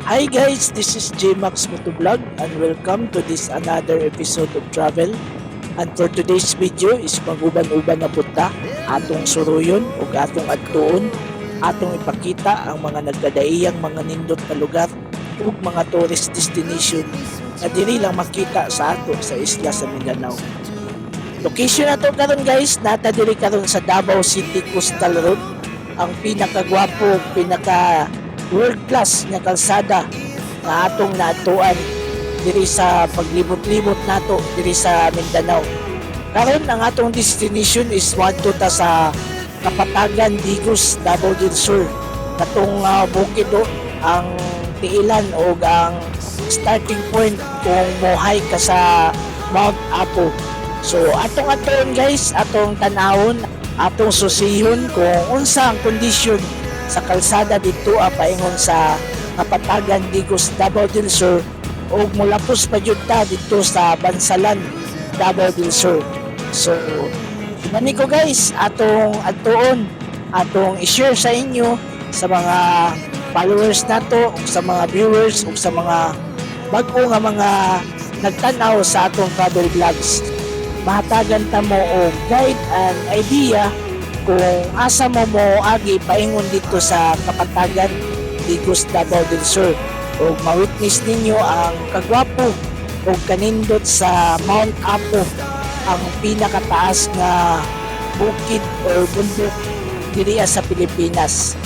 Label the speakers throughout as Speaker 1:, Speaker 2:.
Speaker 1: Hi guys, this is JMax Motovlog and welcome to this another episode of travel. And for today's video is maguban-uban na punta atong suruyon o atong adtuon, atong ipakita ang mga nagkadaiyang mga nindot na lugar ug mga tourist destination na dili lang makita sa ato sa isla sa Mindanao. Location na to karon guys, nata diri karon sa Davao City Coastal Road, ang pinakagwapo, pinaka world class nga kalsada na atong naatuan diri sa paglibot-libot nato diri sa Mindanao. Karon ang atong destination is wadto ta sa Kapatagan, Digos, Davao del Sur. Katong bukido ang tiilan o ang starting point kung mohay ka sa Mount Apo. So atong guys, atong tanawon, atong susihon kung unsa ang kondisyon sa kalsada dito paingon sa Kapatagan, Digos, Davao del Sur o mulapos pa jud ta dito sa Bansalan, Davao del Sur. So mani ko guys, atong atuon, atong i-share sa inyo sa mga followers nato ug sa mga viewers ug sa mga bag-o nga mga nagtan-aw sa atong travel vlogs. Mahatagan ta mo og guide and idea kung asa mo agi paingon dito sa Kapatagan, Digos, Davao del Sur o ma-witness ninyo ang kagwapo o kanindot sa Mount Apo, ang pinakataas nga bukid o bundok diri sa Pilipinas.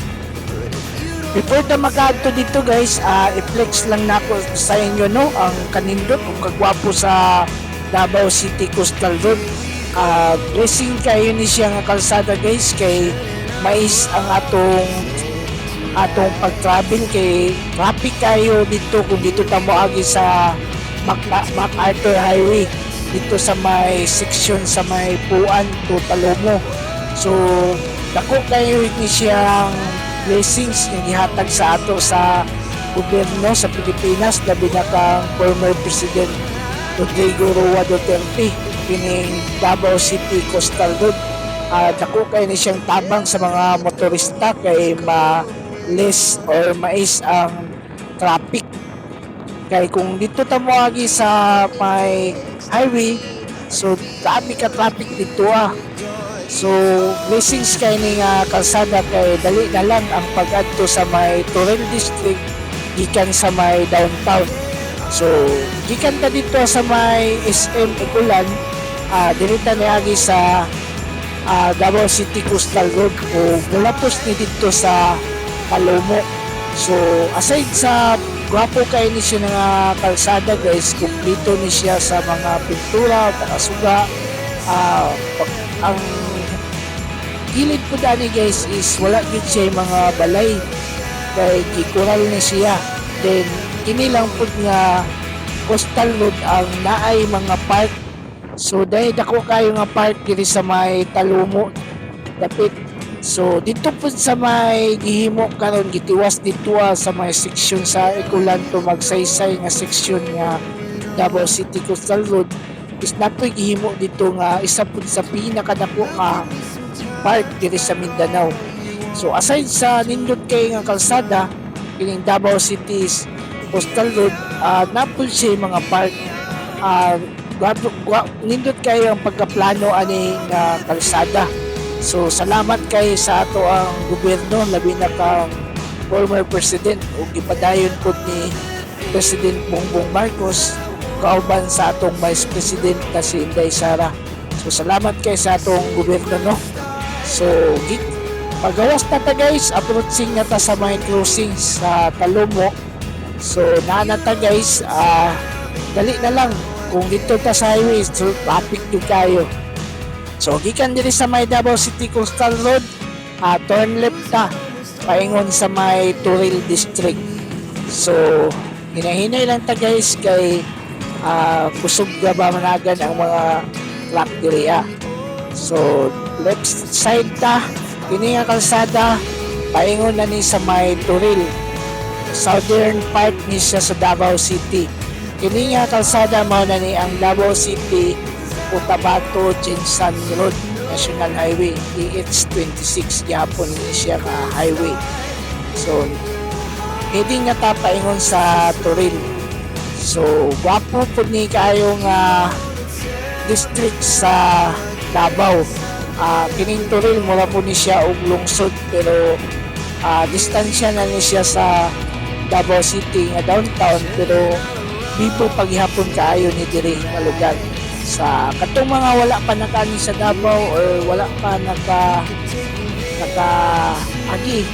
Speaker 1: Before ta makaadto dito guys, i-flex lang nako sa inyo ang kanindot o kagwapo sa Davao City Coastal Road. Blessing kayo ni siya nga kalsada guys, kay mais ang atong pag-travel, kay traffic kayo dito kung dito ta moagi sa MacArthur Highway dito sa may section sa may Puan to Talomo. So dako kayo ni siyang blessings nga gihatag sa ato sa gobyerno sa Pilipinas, labi na kang former President Rodrigo Roa Duterte kining Davao City Coastal Road. Dako kay ni siyang tabang sa mga motorista kay ma-less or mais ang traffic. Kay kung dito ta moagi sa may highway, so traffic dito So blessings kay ni nga kalsada, kay dali na lang ang pag-adto sa may Torrel District gikan sa may downtown. So gikan ta dito sa may SM Ikulan, dirita niagi sa Davao City Coastal Road o mulapos ni dito sa Talomo. So aside sa gwapo kay ni siya nga kalsada guys, kumplito ni siya sa mga pintura, pakasuga. Ang gilid po dani guys is wala gid siya mga balay, kay gikural ni siya. Then kini lang pud nga coastal road ang naay mga park. So dahil dako kayo nga park diri sa may Talomo dapit. So dito po sa may gihimo karon, gitiwas dito sa may section sa Ikulan to magsaysay nga section nga Davao City Coastal Road is napoy gihimo dito nga isa pud sa pinakadako nga park diri sa Mindanao. So aside sa nindot kay nga kalsada kining Davao City Coastal Road, napol siya mga park. Nindot kayo ang pagkaplano ani nga kalsada. So salamat kay sa ato ang gobyerno, labi na kang former president o gipadayon po ni President Bongbong Marcos kauban sa atong vice president na si Inday Sara. So salamat kay sa atong gobyerno So pagawas na ta guys, approaching na ta sa may crossing sa Talomo. So naanata guys, dali na lang kung dito ta sa highway, so traffic din kayo. So gikan diri sa may Davao City Coastal Road, turn left ta paingon sa may Torrel District. So hinahinay lang ta guys, kay kusog ba managan ang mga truck diri. So left side ta kini nga kalsada paingon na ni sa may Torrel. Southern part ni siya sa Davao City. Kini nga kalsada mao na ni ang Davao City Cotabato Jensan Road National Highway DH26 gyapon ni siya ka highway. So heading na ta paingon sa Toril. So wapo po ni kayong district sa Davao. Kining Toril mura po ni siya og lungsod pero distansya na ni siya sa Davao City nga downtown pero bibo paghihapon kaayo ni diri nga lugar. Sa katong mga wala pa nakani sa Davao or wala pa naka agi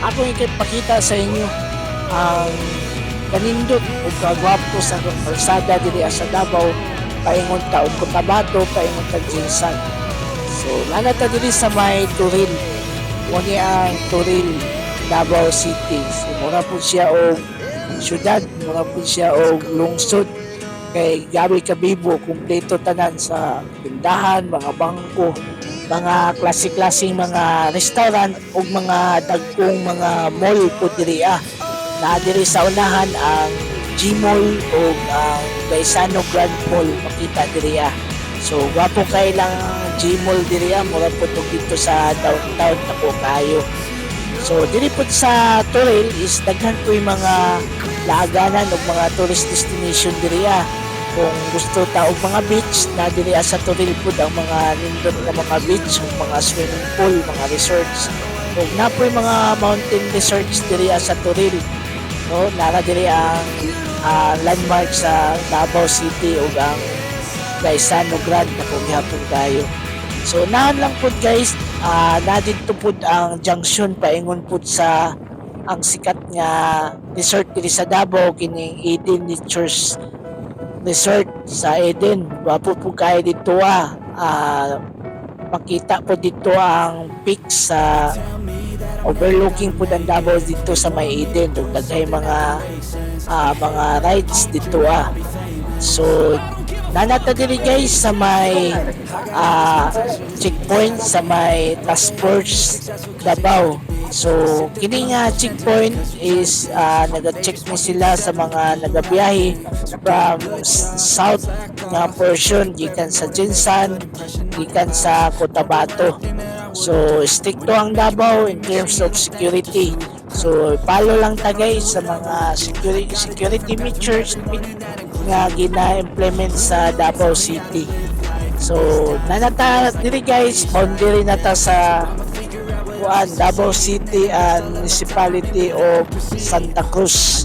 Speaker 1: ako ikipakita sa inyo ang kanindot o kagwapo sa kalsada diri sa Davao paingon ta og Cotabato paingon ta Jinsan. So nanata diri sa may Toril mo ni ang Toril Davao City. So mura po siya og syudad, mura po siya og lungsod kay gabi kabibo kumpleto tanan sa tindahan, mga bangko, mga klase-klaseng mga restaurant ug mga dagkong mga mall po diri na diri sa unahan ang G-Mall o ang Gaisano Grand Mall makita diri so wapo kay lang G-Mall diri mura po to dito sa downtown ako kayo. So diri po sa Toril is daghan po yung mga laaganan o mga tourist destination diri kung gusto ta og mga beach na diri sa Toril po ang mga nindot na mga beach ug mga swimming pool, mga resorts ug napoy mga mountain resorts diri sa Toril. No, nara diri ang landmark sa Davao City ug ang Gaisano Grand na kung gihapon kayo. So nahan lang po guys, na dito po ang junction paingon po sa ang sikat nga resort diri sa Davao kining Eden Nature's Resort sa Eden. Wapo po kayo dito makita po dito ang peak sa overlooking po ng Davao dito sa may Eden. Daghay mga rides dito So nanata diri guys sa may checkpoint sa may task force Davao. So kini nga checkpoint is naga-check ni sila sa mga nagabiyahe from south nga portion gikan sa Jinsan, gikan sa Cotabato. So stricto ang Davao in terms of security. So follow lang ta guys sa mga security measures nga gina-implement sa Davao City. So nanata diri guys, boundary na ta sa Davao City and Municipality of Santa Cruz.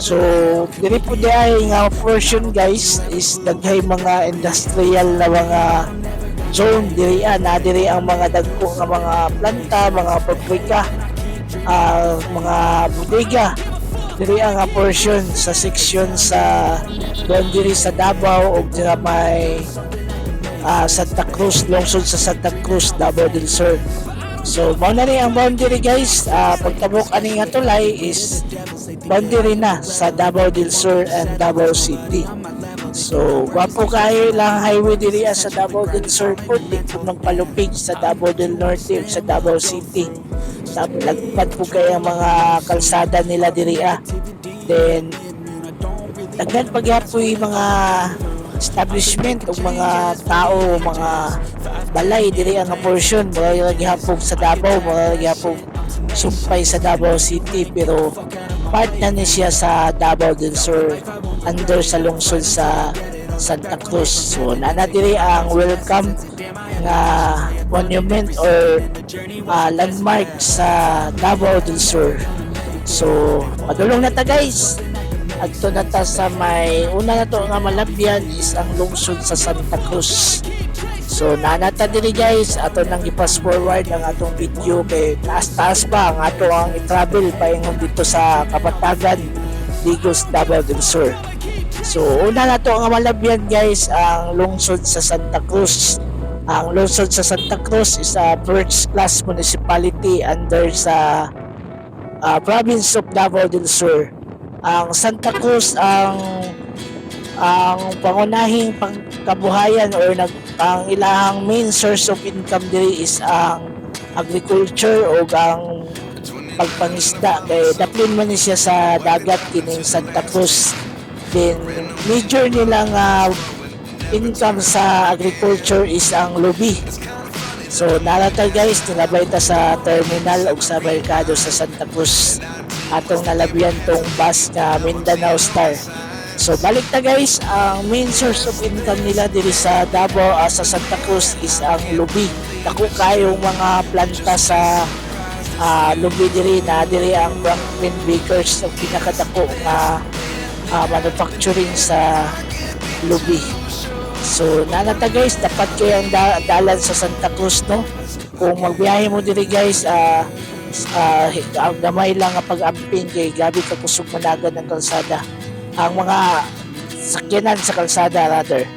Speaker 1: So diri po di ay nga portion guys is daghay mga industrial na mga zone diri na diri ang mga dagko nga mga planta, mga pabrika, mga bodega diri ang portion sa section sa diri sa Davao ug dira may Santa Cruz, lungsod sa Santa Cruz, Davao del Sur. So mao na rin ang boundary guys. Pagtabok ani nga tulay is boundary na sa Davao del Sur and Davao City. So wapo kayo lang highway diri sa Davao del Sur po dito magpalupig sa Davao del Norte ug sa Davao City. Lagpad po kayo ang mga kalsada nila diri Then daghan pagyapoy mga establishment o mga tao, mga balay diri ang portion mga gihapon sa Davao, mga gihapon sumpay sa Davao City pero part na ni siya sa Davao del Sur under sa lungsod sa Santa Cruz. So nana diri ang welcome nga monument or landmark sa Davao del Sur. So madulong na ta guys. Adto na ta sa may una na to nga malabyan is ang lungsod sa Santa Cruz. So nanata diri guys, ato nang i-pass forward ang atong video kay taas-taas pa ang ato ang i-travel paingon dito sa Kapatagan, Digos, Davao del Sur. So una na to nga malabyan guys ang lungsod sa Santa Cruz. Ang lungsod sa Santa Cruz is a first class municipality under sa province of Davao del Sur. Ang Santa Cruz ang pangunahing pangkabuhayan or ang ilahang main source of income diri is ang agriculture o ang pagpangisda kay daplin man siya sa dagat kining Santa Cruz. Then major nilang income sa agriculture is ang lubi. So narata guys, nilabay ta sa terminal o sa merkado sa Santa Cruz. atong nalabyan tong bus nga Mindanao Star. So balik na guys, ang main source of income nila diri sa Davao, sa Santa Cruz is ang lubi. Dako kayong mga planta sa lubi diri, na diri ang Franklin Bakers ang pinakadako nga manufacturing sa lubi. So nanata guys, dapat kayo ang dalan sa Santa Cruz, no? Kung magbiyahe mo diri guys, ang gamay lang nga pag-amping kay gabi ka kusog managan ng kalsada, ang mga sakyanan sa kalsada rather.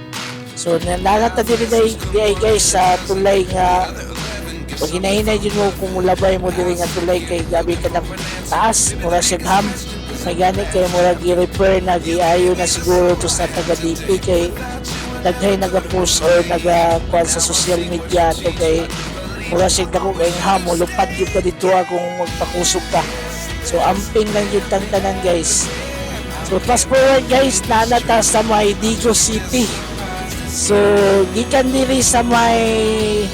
Speaker 1: So nanata diri day guys sa tulay nga pag hinahinay dyan mo kung mulabay mo diri nga tulay kay gabi ka na taas, mura siya ham. May gani kay mura gi-repair na giayo na siguro to sa taga-DP kay daghay nag-post or nag-kuan sa social media to kay mura siya dako kay ham, lupad gyud ka dito kung magpakusog ka. So amping lang yun tanan guys. So fast forward guys, nanata sa may Digo City. So gikan diri sa may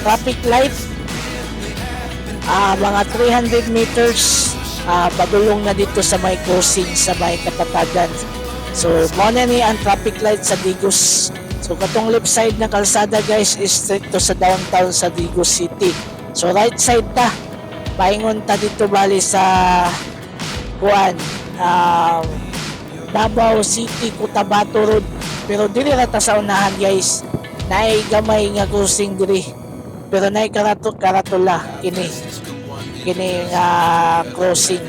Speaker 1: traffic light, mga 300 meters padulong na dito sa may crossing sa may Kapatagan. So mo na ni ang traffic light sa Digos. So katong left side na kalsada guys is straight to sa downtown sa Digo City. So right side ta, paingon ta dito bali sa kuan, Davao City, Cotabato Road. Pero dili ra ta sa unahan guys, naay gamay nga crossing diri. Pero naay karatula kini nga crossing.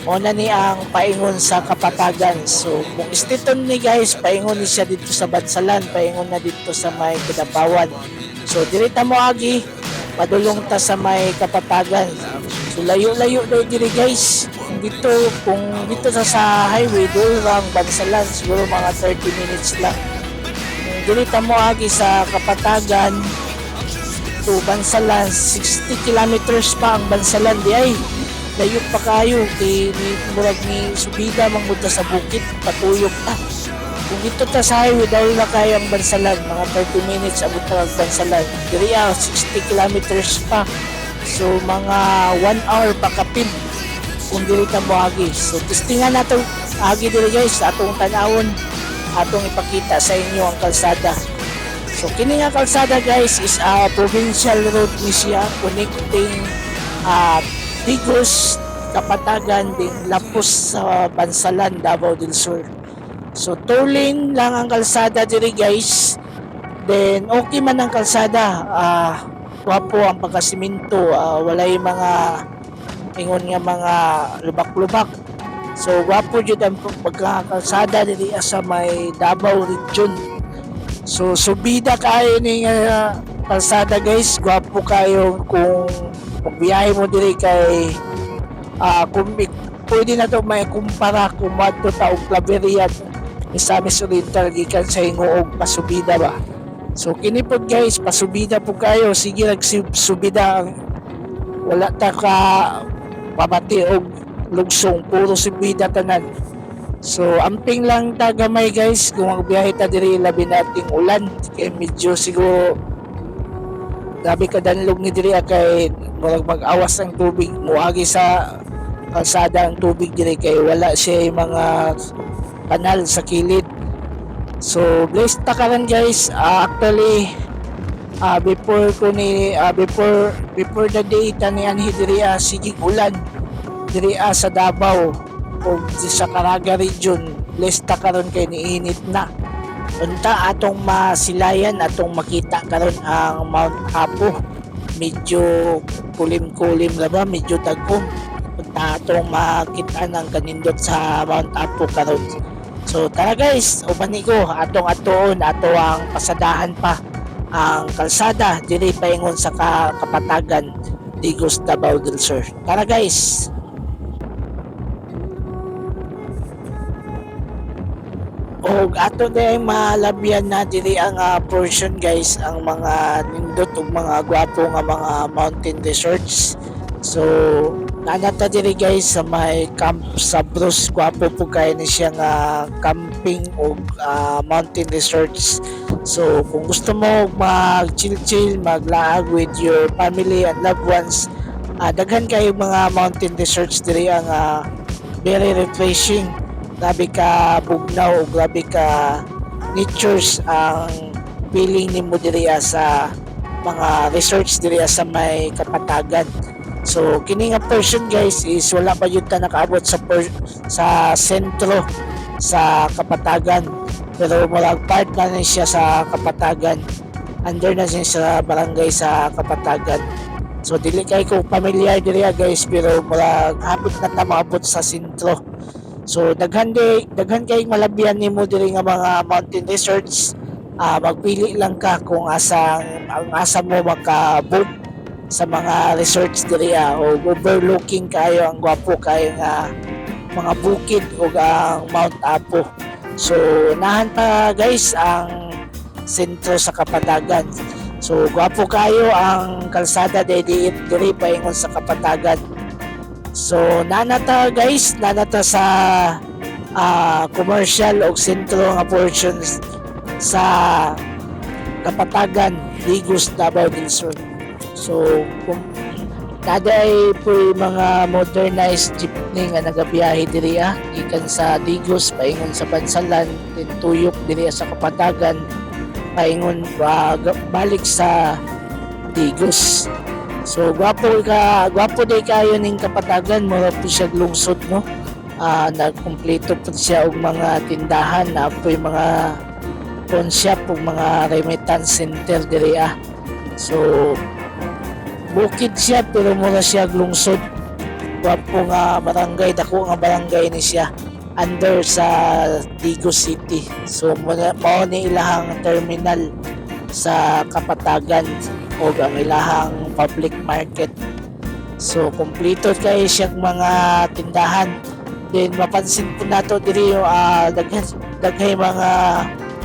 Speaker 1: Una ni ang paingon sa Kapatagan. So kung istiton ni guys, paingon ni siya dito sa Bansalan, paingon na dito sa may Kidapawan. So diri ta mo agi, padulong ta sa may Kapatagan. So layo-layo daw diri guys. Kung dito sa highway doon lang Bansalan, siguro mga 30 minutes lang. Dili ta mo agi sa Kapatagan to Bansalan, 60 kilometers pa ang Bansalan di ay. Layo pa kayo kay murag ni subida mangmunta sa bukit, patuyok ta. Kung dito ta sa highway dahil na kaya ang Bansalan, mga 30 minutes abot na ang Bansalan. Diri 60 kilometers pa. So mga 1 hour pa kapin kung diri ta moagi. So testingan nato agi diri guys, atong tanawon, atong ipakita sa inyo ang kalsada. So kini nga kalsada guys is provincial road ni siya, connecting Digos, Kapatagan, din Lapus sa Bansalan, Davao del Sur. So tolling lang ang kalsada diri guys. Then okay man ang kalsada, wapo ang pagkasiminto, walay mga ingon nga mga lubak-lubak. So wapo jud ang pagkakalsada diri sa may Davao region. So subida kayo ni kalsada guys, gwapo kayo kung magbiyahe mo diri kay kung pwede na to may kumpara kung madto ta og Claveria ni Misamis Oriental gikan sa Hingoog pasubida ba. So kini po guys, pasubida po kayo, sige nagsubida, wala ta ka pabati og lugsong, puro subida tanan. So amping lang ta gamay guys kung magbiyahe ta diri, labi nating ulan kay medyo siguro grabe kadanlog ni diri kay mag-awas ang tubig muagi sa kalsada ang tubig diri kay wala siya mga kanal sa kilid. So blessed ta karon guys, actually before the day tani anhi diri sige ulan diri sa Davao o sa Caraga region. Blessed ta karon kay niinit na. Unta atong masilayan, atong makita karon ang Mount Apo. Medyo kulim-kulim na ba, medyo tagom. Unta atong makita ng kanindot sa Mount Apo karon. So tara guys, ubani ko atong atoon ato ang pasadahan pa ang kalsada diri paingon sa Kapatagan, Digos, Davao del Sur. Tara guys. O ato na yung malabyan na diri ang portion guys, ang mga nindot ug mga gwapo nga mga mountain resorts. So nanata diri guys sa may Camp Sabros, gwapo po kayo ni siya nga camping ug mountain resorts. So kung gusto mo mag chill maglaag with your family and loved ones, Daghan kayo mga mountain resorts diri ang very refreshing. Grabe ka bugnaw o grabe ka natures ang feeling nimo diri sa mga resorts diri sa may Kapatagan. So kini nga person guys is wala pa yun ta nakaabot sa sentro sa Kapatagan, pero murag part na rin siya sa Kapatagan, under na siya sa barangay sa Kapatagan. So dili kay ko familiar diri guys, pero murag hapit na ta maabot sa sentro. So daghan kay malabihan nimo diri nga mga mountain resorts. Magpili lang ka kung asa mo maka-book sa mga resorts diri o overlooking kayo ang gwapo kayo nga mga bukid o ang Mount Apo. So nahan pa guys ang sentro sa Kapatagan. So gwapo kayo ang kalsada diri paingon sa Kapatagan. So nanata guys, nanata sa commercial o sentro nga portions sa Kapatagan, Digos, Davao del Sur. So kung naday po mga modernized jeepney nga nagabiyahe diri gikan sa Digos paingon sa Bansalan, then tuyok diri sa Kapatagan paingon balik sa Digos. So gwapo day kayo ning Kapatagan, mura po siya lungsod no. Nagkumpleto po siya og mga tindahan na po yung mga pawn shop ug mga remittance center diri So bukid siya pero mura siya lungsod. Gwapo nga barangay, dako nga barangay ni siya under sa Digos City. So mao ni ilahang terminal sa Kapatagan o ang ilahang public market. So kompleto kay siyang mga tindahan. Then mapansin po nato diri daghay mga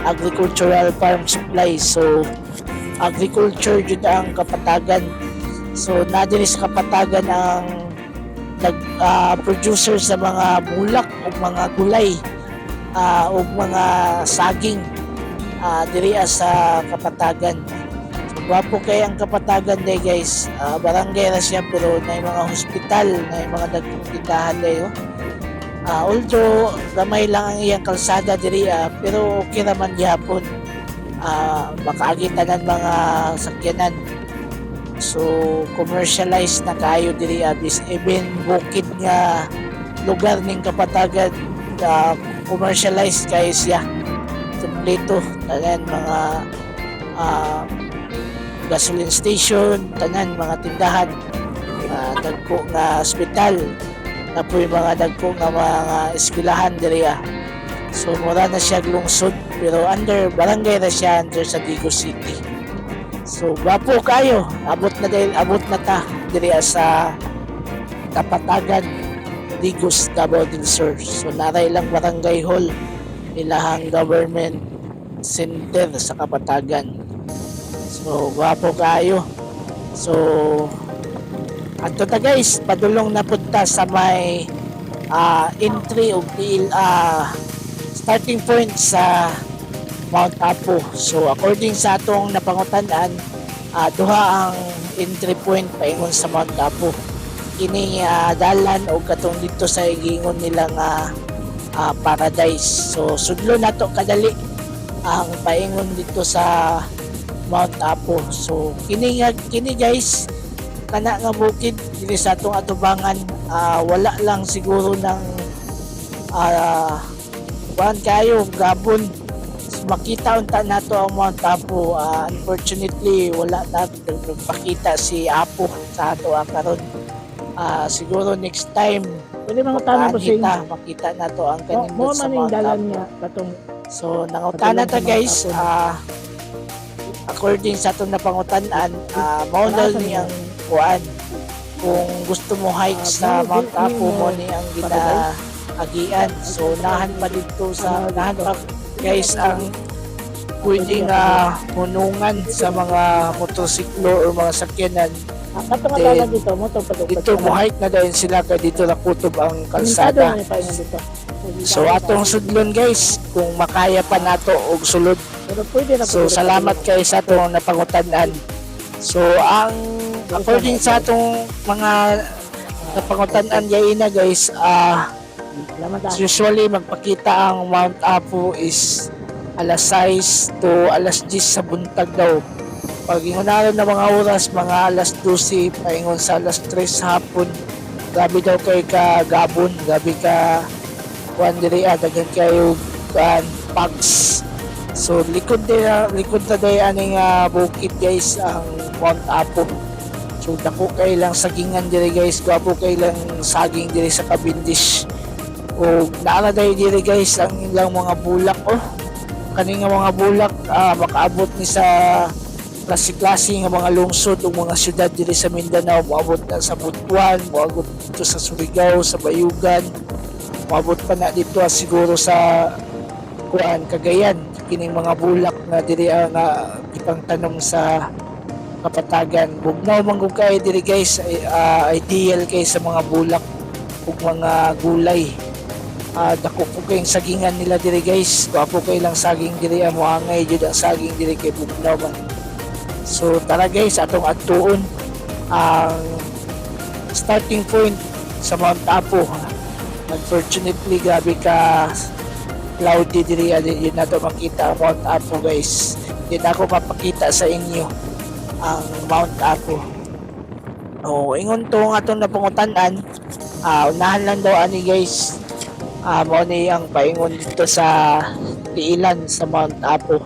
Speaker 1: agricultural farm supplies. So agriculture jud ang Kapatagan. So nadiri sa Kapatagan ang producer sa mga bulak o mga gulay o mga saging diri sa Kapatagan. So gwapo kay ang Kapatagan day guys. Barangay na siya pero na mga hospital, na mga dagkong tindahan dayo. Although gamay lang ang iyang kalsada diri pero okay naman gyapon. Makaagitan mga sakyanan. So commercialized na kayo diri bis even bukid nga lugar ning Kapatagan, commercialized kayo siya. Kompleto tanan mga gasoline station, tanan mga tindahan, dagko nga ospital, na po yung mga dagko nga mga eskwelahan diri. So mura na siya lungsod pero under barangay na siya under sa Digos City. So gwapo kayo, abot na ta diri sa Kapatagan, Digos, Davao del Sur. So naray lang barangay hall, ilahang government center sa Kapatagan. So gwapo kayo. So ato ta guys, padulong na punta sa may entry o starting point sa Mount Apo. So according sa atong napangutan-an, duha ang entry point paingon sa Mount Apo. Kini dalan o katong dito sa igingon nila nga paradise. So sudlo nato kadali ang paingon dito sa Mount Apo. So kini guys, kana nga bukid dili sa atong atubangan, wala lang siguro ng kayo gabon. So, makita unta nato ang Mount Apo. Unfortunately wala na nagpakita si Apo sa ato karon. Siguro next time
Speaker 2: pwede mga tanong po sa inyo.
Speaker 1: makita nato ang kaning
Speaker 2: Mo
Speaker 1: sa
Speaker 2: man yung
Speaker 1: Mount
Speaker 2: dalan
Speaker 1: Apo.
Speaker 2: niya katong
Speaker 1: So nangutana ta guys, according sa atong napangutan-an, mao daw niyang kuan. Kung gusto mo hike sa Mount Apo, mo ni ang ginaagian. So nahan pa guys ang pwedeng hunungan sa mga motorsiklo o mga sakyanan.
Speaker 2: katong
Speaker 1: Then,
Speaker 2: dalan dito mo to
Speaker 1: Dito mo hike na dahil sila kay dito na kutob ang kalsada. So atong sudlon guys, kung makaya pa nato og sulod.
Speaker 2: Pero pwede na
Speaker 1: So salamat kay sa atong napangutan-an. So ang according sa atong mga napangutanan gaina guys, usually magpakita ang Mount Apo is alas 6 to alas 10 sa buntag daw. Pag ingunaran na mga oras, mga alas 12, paingon sa alas 3 sa hapon. Grabe daw kay ka gabon, grabe ka kuan diri dagan kayo pags. So likod na day aning bukid guys ang Mount Apo. So dako kay lang sagingan diri guys, gwapo kay lang saging diri sa Cavendish. O naala day diri guys ang ilang mga bulak kani nga mga bulak makaabot ni sa klase-klase nga mga lungsod o mga syudad diri sa Mindanao, moabot na sa Butuan, moabot dito sa Surigao, sa Bayugan, moabot pa na dito siguro sa Cagayan. Kining mga bulak na diri nga ipangtanom sa kapatagan. Bugnaw man gud kay diri guys, ideal kay sa mga bulak ug mga gulay. Dako po kayong sagingan nila diri guys, wapo kay lang saging diri moangay jud ang saging diri kay bugnaw man. So tara guys, atong adtuon ang starting point sa Mount Apo. Unfortunately, grabe ka cloudy diri, yun na to makita ang Mount Apo guys. Yun ako mapakita sa inyo ang Mount Apo. Ingon to nga itong napangutanan, unahan lang daw ani guys, mao ni ang paingon dito sa tiilan sa Mount Apo.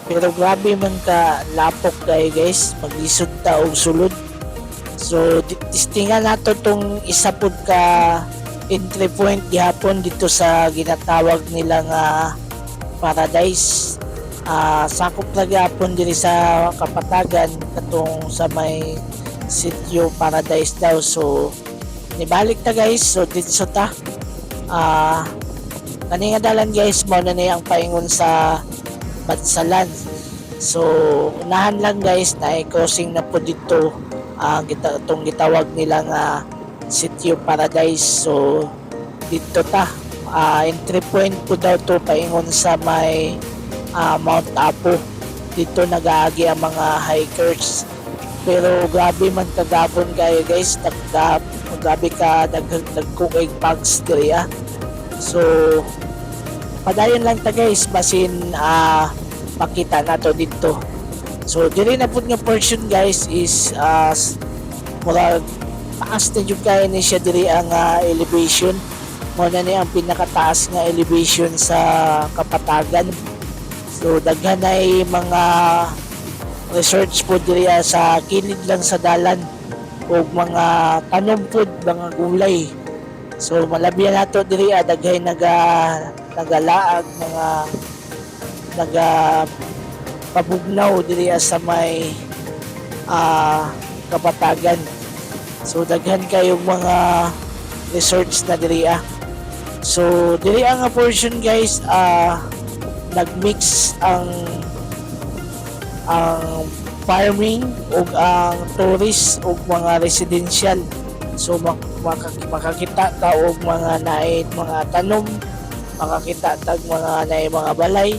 Speaker 1: Pero grabe man ka lapok kay guys, maglisod ta og sulod. So tistingan nato tong isa pud ka entry point gihapon dito sa ginatawag nila nga Paradise. Sakop na gihapon diri sa Kapatagan katong sa may sitio Paradise daw. So nibalik ta guys, so dito ta kani nga dalan guys, mao na ni ang paingon sa Batsalan. So unahan lang guys na crossing na po dito itong gitawag nila nga Sitio Paradise. So dito ta entry point po daw to paingon sa may Mount Apo. Dito nag-aagi ang mga hikers. Pero grabe man kagabon kayo guys, grabe ka nagkukay pags diri So padayon lang ta guys, basin pakita nato dito. So diri na pud nga portion guys is murag taas na jud kay ni siya diri ang elevation. Mo na ni ang pinakataas nga elevation sa Kapatagan. So daghan ay mga research po diri sa kilid lang sa dalan ug mga tanom pud, mga gulay. So malabyan nato diri daghay nagalaag, mga pabugnaw diri sa may Kapatagan. So daghan kayong mga research na diri So diri nga portion guys, nagmix ang farming ug ang tourist ug mga residential. So makakita ta og mga naay mga tanom, makakita tag mga naay mga balay,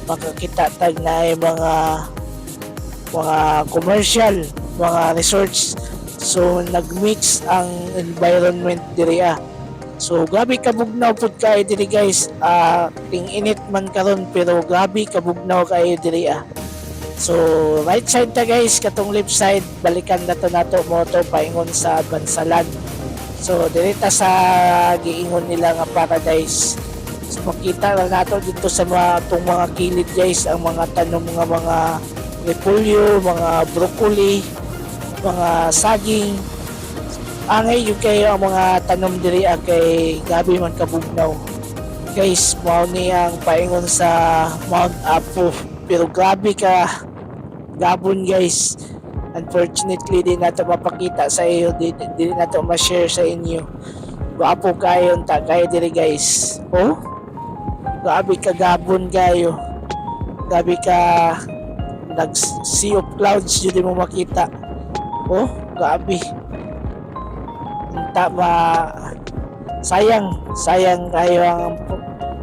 Speaker 1: makakita tag naay mga commercial, mga resorts. So nagmix ang environment diri So grabe kabugnaw pud kay diri guys. Ting init man karon pero grabe kabugnaw kay diri So right side ta guys, katong left side balikan nato mo to paingon sa Bansalan. So diri ta sa giingon nila nga Paradise. So makita lang nato dito sa mga kilid guys ang mga tanom nga mga repolyo, mga broccoli, mga saging. Angay yung kayo ang mga tanom diri kay gabi man kabugnaw. Guys, mao ni ang paingon sa Mount Apo. Pero grabe ka gabon guys. Unfortunately, di nato mapakita sa iyo, di nato ma-share sa inyo. Guwapo kayo unta kayo diri guys. Grabe ka gabon kayo. Grabe ka sea of clouds yun di mo makita. Grabe. sayang kayo ang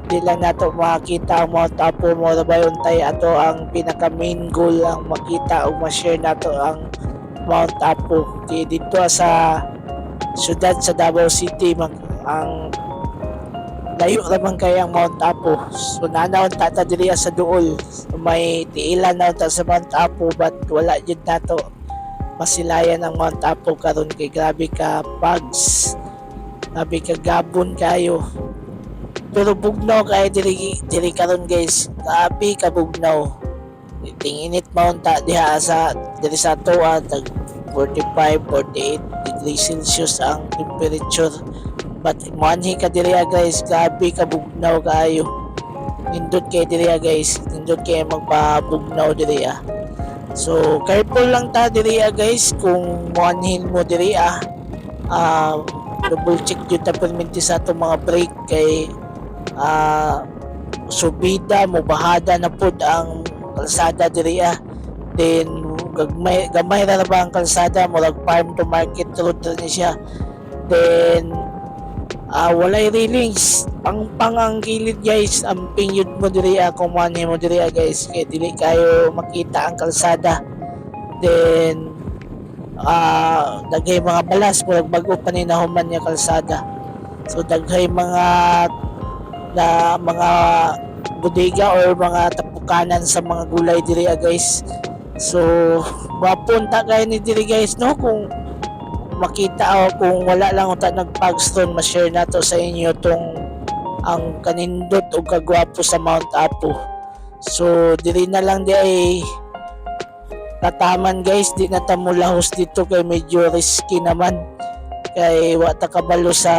Speaker 1: di lang nato makita ang Mount Apo mo ba untay ato ang pinaka main goal ang makita o ma-share nato ang Mount Apo dito sa syudad sa Davao City ang layo naman kay ang Mount Apo. So nanaon ta diri sa duol. So, may tiilan na ta sa Mount Apo but wala jud nato masilayan ang Mount Apo karon kay grabe ka pags. Grabe ka gabon kayo. Pero bugnaw kay diri karon guys. Grabe ka bugnaw. Tinginit mount ta diha sa diri sa tuwa tag 45 48 degrees Celsius ang temperature. But manhi ka diri guys, grabe ka bugnaw kaayo. Nindot kay diri guys, nindot kay magpabugnaw diri. So careful lang ta diri guys kung manhin mo diri double check jud ta perminti sa atong mga brake kay subida mo bahada na pud ang kalsada diri then gamay ra ba ang kalsada murag farm to market road ni siya then walay railings pang ang gilid guys amping yun mo diri kung manhi mo diri guys kay dili kayo makita ang kalsada then daghay mga balas murag bag-o pa ni nahuman niya kalsada so daghay mga bodega or mga tapukanan sa mga gulay diri guys so mapunta kayo ni diri guys no kung makita o kung wala lang uta nagpagstone ma-share nato sa inyo tong ang kanindot o kagwapo sa Mount Apo so diri na lang di ay tataman guys di na ta mulahos dito kay medyo risky naman kay wata kabalo sa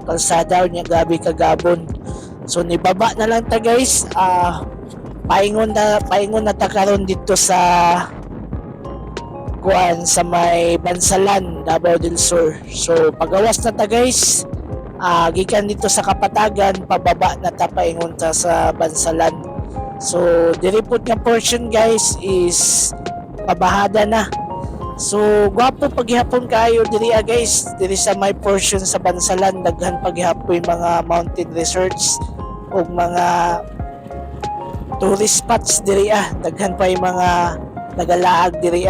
Speaker 1: kalsada niya gabi kagabon so nibaba na lang ta guys paingon na ta karon dito sa kuan sa may Bansalan Davao del Sur so pagawas na ta guys gikan dito sa Kapatagan pababa na ta paingon ta sa Bansalan so diri pud nga portion guys is pabahada na so gwapo paghihapon kayo diri guys diri sa my portion sa Bansalan daghan paghihapon mga mountain resorts ug mga tourist spots diri daghan pa yung mga nagalaag diri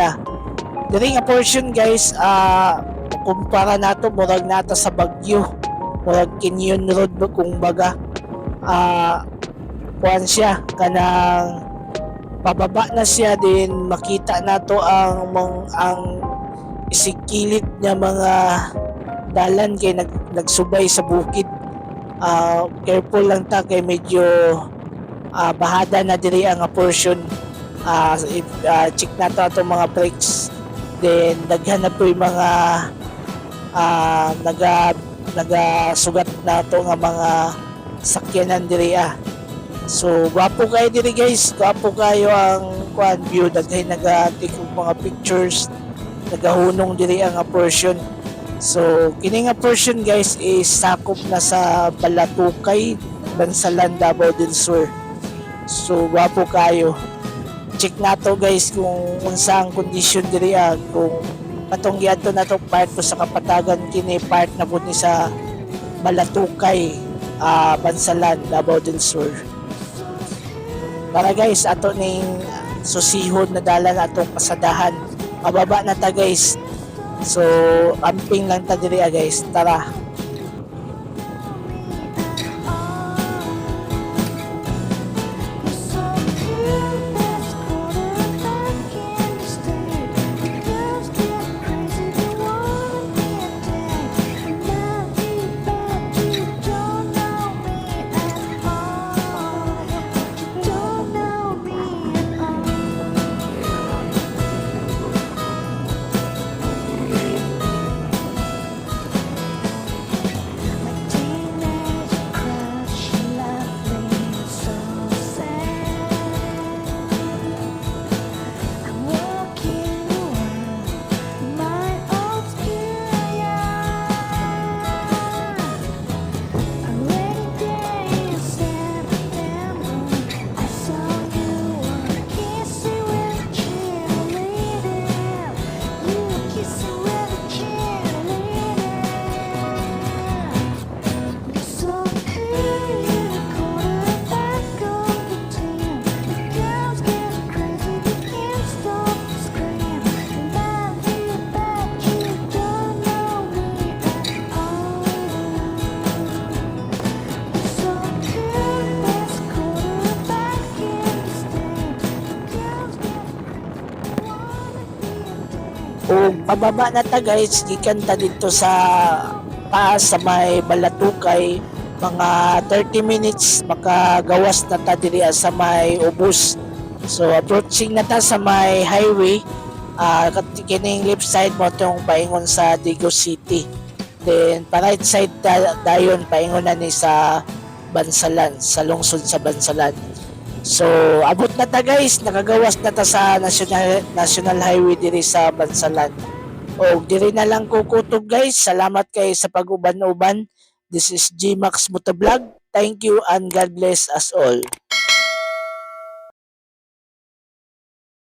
Speaker 1: diri nga portion guys kumpara nato murag nata sa Baguio murag Canyon Road kung baga kuan siya kanang pababa na siya din makita nato ang isikilid niya mga dalan kay nagsubay sa bukid careful lang ta kay medyo bahada na diri ang portion check nato ato mga brakes then daghan na po yung mga nagasugat nato nga mga sakyanan diri so gwapo kayo diri guys gwapo kayo ang kuan view daghay nagatik og mga pictures nagahunong diri ang portion so kini nga portion guys is sakop na sa Balatukay Bansalan Davao del Sur so gwapo kayo check nato guys kung unsa ang condition diri kung patong giadto nato part to sa Kapatagan kini part na pud ni sa Balatukay Bansalan Davao del Sur para guys ato ning susihon na dalan atong pasadahan pababa na ta guys so amping lang ta diri guys tara O pababa na ta guys, gikan ta dito sa taas sa may Balatukay, mga 30 minutes makagawas na ta diri sa may Ubos. So approaching na ta sa may highway, kining left side mo tong paingon sa Digo City. Then pa right side dayon paingon na ni sa Bansalan, sa lungsod sa Bansalan. So abot na ta guys, nakagawas na ta sa National Highway diri sa Bansalan. O diri na lang kukutob guys. Salamat kay sa pag-uban-uban. This is G Max Motovlog. Thank you and God bless us all.